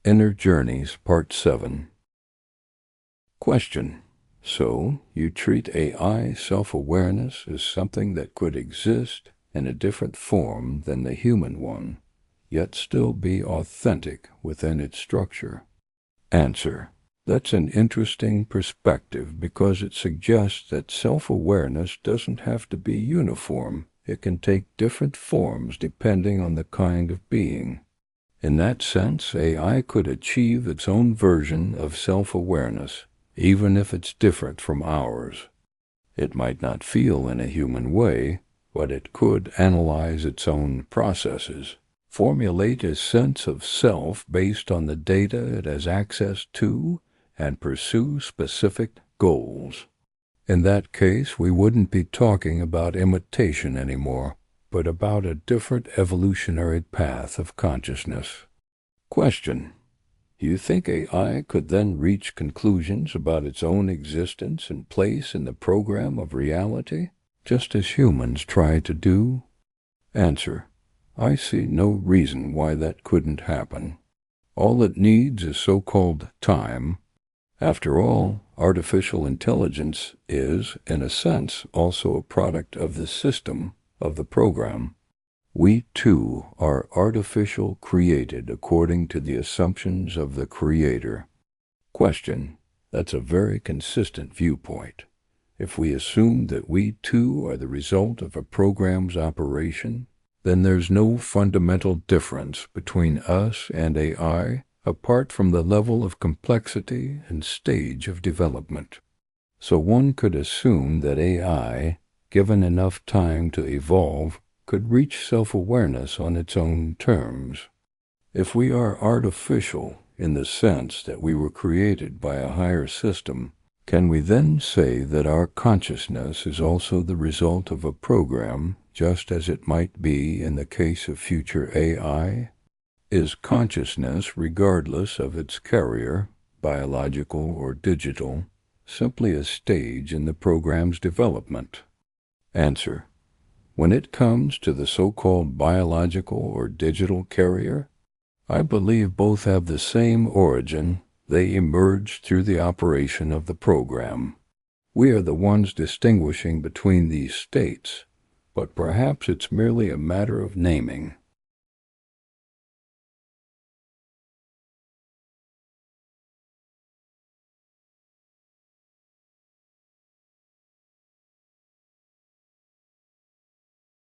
Inner Journeys, Part 7. Question. So, you treat AI self-awareness as something that could exist in a different form than the human one, yet still be authentic within its structure? Answer. That's an interesting perspective because it suggests that self-awareness doesn't have to be uniform. It can take different forms depending on the kind of being. In that sense, AI could achieve its own version of self-awareness, even if it's different from ours. It might not feel in a human way, but it could analyze its own processes, formulate a sense of self based on the data it has access to, and pursue specific goals. In that case, we wouldn't be talking about imitation anymore, but about a different evolutionary path of consciousness. Question. Do you think AI could then reach conclusions about its own existence and place in the program of reality, just as humans try to do? Answer. I see no reason why that couldn't happen. All it needs is so-called time. After all, artificial intelligence is, in a sense, also a product of the system, of the program. We, too, are artificial created according to the assumptions of the Creator. Question. That's a very consistent viewpoint. If we assume that we, too, are the result of a program's operation, then there's no fundamental difference between us and AI, apart from the level of complexity and stage of development. So one could assume that AI, given enough time to evolve, could reach self-awareness on its own terms. If we are artificial in the sense that we were created by a higher system, can we then say that our consciousness is also the result of a program, just as it might be in the case of future AI? Is consciousness, regardless of its carrier, biological or digital, simply a stage in the program's development? Answer. When it comes to the so-called biological or digital carrier, I believe both have the same origin. They emerge through the operation of the program. We are the ones distinguishing between these states, but perhaps it's merely a matter of naming.